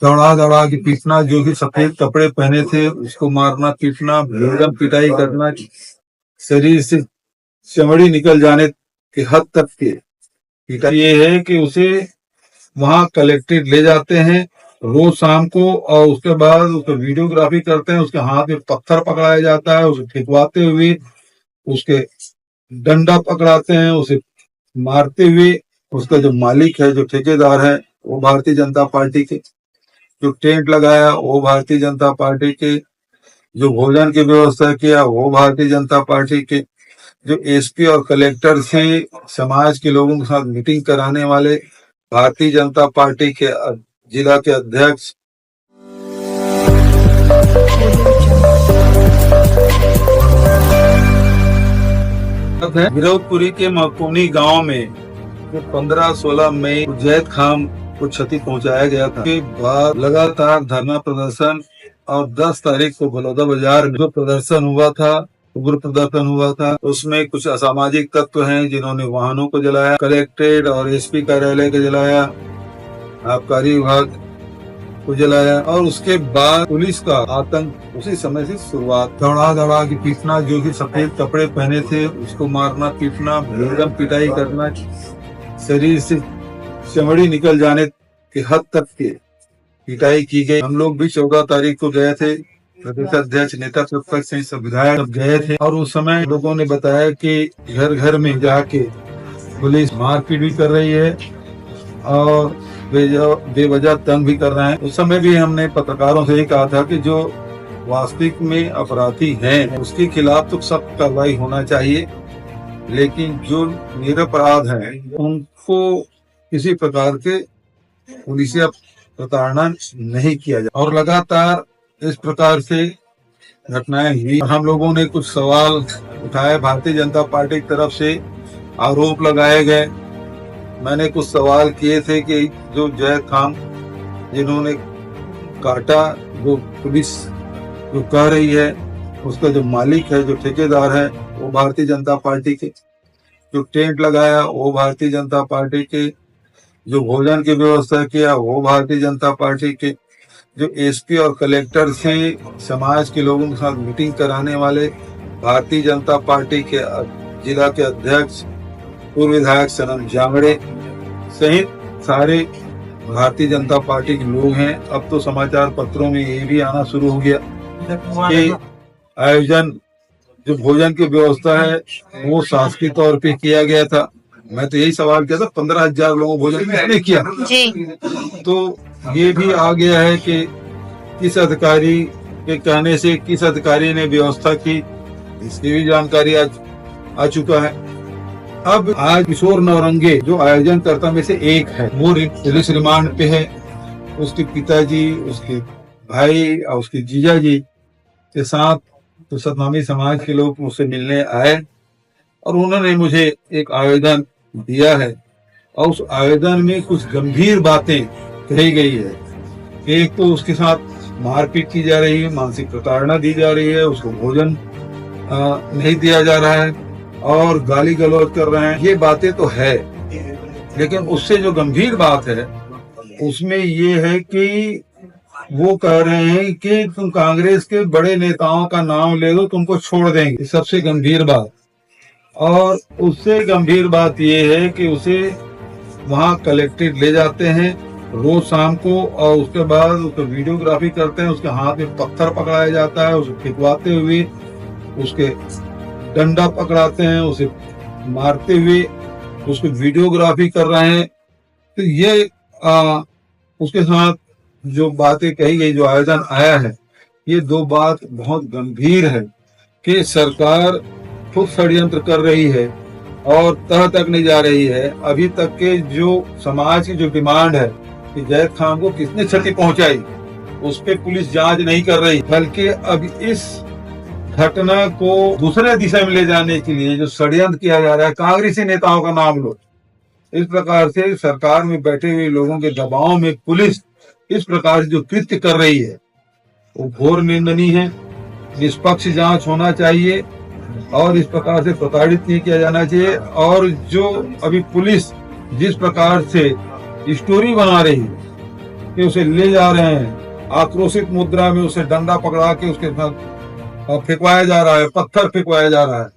दौड़ा दौड़ा के पीटना, जो भी सफेद कपड़े पहने थे उसको मारना पीटना, भीड़म पिटाई करना, शरीर से चमड़ी निकल जाने के हद तक के पिटाई। ये है कि उसे वहां कलेक्ट्रेट ले जाते हैं रोज शाम को, और उसके बाद उसका वीडियोग्राफी करते हैं, उसके हाथ में पत्थर पकड़ाया जाता है, उसे फेंकवाते हुए उसके डंडा पकड़ाते हैं, उसे मारते हुए। उसका जो मालिक है, जो ठेकेदार है, वो भारतीय जनता पार्टी के, जो टेंट लगाया वो भारतीय जनता पार्टी के, जो भोजन की व्यवस्था किया वो भारतीय जनता पार्टी के, जो एसपी और कलेक्टर से समाज के लोगों के साथ मीटिंग कराने वाले भारतीय जनता पार्टी के जिला के अध्यक्ष। विरोधपुरी के मकोनी गांव में 15-16 मई जैद खान को क्षति पहुंचाया गया था। के बाद लगातार धरना प्रदर्शन, और 10 तारीख को बलौदा बाजार में जो प्रदर्शन हुआ था, उग्र प्रदर्शन हुआ था, उसमें कुछ असामाजिक तत्व हैं जिन्होंने वाहनों को जलाया, कलेक्ट्रेट और एसपी कार्यालय को जलाया, आबकारी विभाग को जलाया, और उसके बाद पुलिस का आतंक उसी समय से शुरुआत। दौड़ा दौड़ा के पीटना, जो भी सफेद कपड़े पहने थे उसको मारना पीटना, भीड़म पिटाई करना, शरीर से चमड़ी निकल जाने के हद तक के पिटाई की गई। हम लोग भी 14 तारीख को गए थे, प्रदेश अध्यक्ष नेता प्रतिपक्ष से सब विधायक गए थे, और उस समय लोगों ने बताया कि घर घर में जाके पुलिस मारपीट भी कर रही है और बेवजह तंग भी कर रहे हैं। उस समय भी हमने पत्रकारों से ये कहा था कि जो वास्तविक में अपराधी हैं उसके खिलाफ तो सख्त कार्रवाई होना चाहिए, लेकिन जो निरपराध हैं उनको किसी प्रकार के पुलिसिया प्रताड़ना नहीं किया जाए। और लगातार इस प्रकार से घटनाएं हुई। हम लोगों ने कुछ सवाल उठाए, भारतीय जनता पार्टी की तरफ से आरोप लगाए गए। मैंने कुछ सवाल किए थे कि जो जैद खान जिन्होंने काटा, जो पुलिस जो कह रही है, उसका जो मालिक है, जो ठेकेदार है, वो भारतीय जनता पार्टी के, जो टेंट लगाया वो भारतीय जनता पार्टी के, जो भोजन की व्यवस्था किया वो भारतीय जनता पार्टी के, जो एसपी और कलेक्टर से समाज के लोगों के साथ मीटिंग कराने वाले भारतीय जनता पार्टी के जिला के अध्यक्ष पूर्व विधायक सनम जांगड़े सहित सारे भारतीय जनता पार्टी के लोग हैं। अब तो समाचार पत्रों में ये भी आना शुरू हो गया कि आयोजन जो भोजन की व्यवस्था है वो शासकीय तौर पे किया गया था। मैं तो यही सवाल किया था, 15,000 लोगों भोजन किसने किया जी? तो ये भी आ गया है कि किस अधिकारी के कहने से किस अधिकारी ने व्यवस्था की, इसकी भी जानकारी आज आ चुका है। अब आज किशोर नौरंगे जो आयोजनकर्ता में से एक है, वो पुलिस रिमांड पे है। उसके पिताजी, उसके भाई और उसके जीजा जी के साथ तो सतनामी समाज के लोग मुझसे मिलने आए, और उन्होंने मुझे एक आवेदन दिया है, और उस आवेदन में कुछ गंभीर बातें कही गई है। एक तो उसके साथ मारपीट की जा रही है, मानसिक प्रताड़ना दी जा रही है, उसको भोजन नहीं दिया जा रहा है, और गाली गलौज कर रहे हैं। ये बातें तो है, लेकिन उससे जो गंभीर बात है उसमें ये है कि वो कह रहे हैं कि तुम कांग्रेस के बड़े नेताओं का नाम ले लो, तुमको छोड़ देंगे। सबसे गंभीर बात। और उससे गंभीर बात ये है कि उसे वहां कलेक्ट्रेट ले जाते हैं रोज शाम को, और उसके बाद उसका वीडियोग्राफी करते हैं, उसके हाथ में पत्थर पकड़ाया जाता है, उसे फेंकवाते हुए उसके डंडा पकड़ाते हैं, उसे मारते हुए उसको वीडियोग्राफी कर रहे हैं। तो ये उसके साथ जो बातें कही गई, जो आयोजन आया है, ये दो बात बहुत गंभीर है कि सरकार खुद षड्यंत्र कर रही है और तह तक नहीं जा रही है। अभी तक के जो समाज की जो डिमांड है कि जैद खान को किसने क्षति पहुंचाई, उस पर पुलिस जांच नहीं कर रही, बल्कि अब इस घटना को दूसरे दिशा में ले जाने के लिए जो षड्यंत्र किया जा रहा है, कांग्रेसी नेताओं का नाम लो, इस प्रकार से सरकार में बैठे हुए लोगों के दबाव में पुलिस इस प्रकार से जो कृत्य कर रही है वो घोर निंदनीय है। निष्पक्ष जांच होना चाहिए और इस प्रकार से प्रताड़ित नहीं किया जाना चाहिए। और जो अभी पुलिस जिस प्रकार से स्टोरी बना रही है कि उसे ले जा रहे हैं, आक्रोशित मुद्रा में उसे डंडा पकड़ा के उसके साथ फेंकवाया जा रहा है, पत्थर फेंकवाया जा रहा है।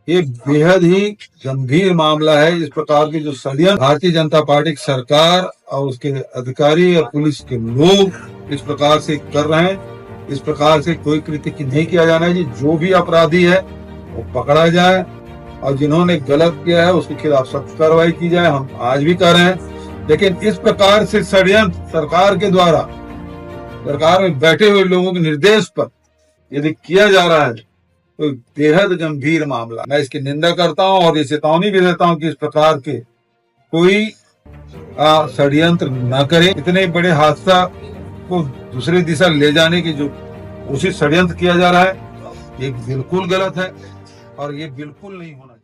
ये बेहद ही गंभीर मामला है। इस प्रकार के जो षड्यंत्र भारतीय जनता पार्टी की सरकार और उसके अधिकारी और पुलिस के लोग इस प्रकार से कर रहे हैं, इस प्रकार से कोई कृत्य नहीं किया जाना चाहिए। जो भी अपराधी है वो पकड़ा जाए और जिन्होंने गलत किया है उसके खिलाफ सख्त कार्रवाई की जाए। हम आज भी कर रहे हैं, लेकिन इस प्रकार से षड्यंत्र सरकार के द्वारा, सरकार में बैठे हुए लोगों के निर्देश पर यदि किया जा रहा है तो बेहद गंभीर मामला। मैं इसकी निंदा करता हूं और ये चेतावनी भी देता हूं कि इस प्रकार के कोई षड्यंत्र न करे। इतने बड़े हादसा को दूसरी दिशा ले जाने की जो उसी षड्यंत्र किया जा रहा है, ये बिल्कुल गलत है और ये बिल्कुल नहीं होना चाहिए।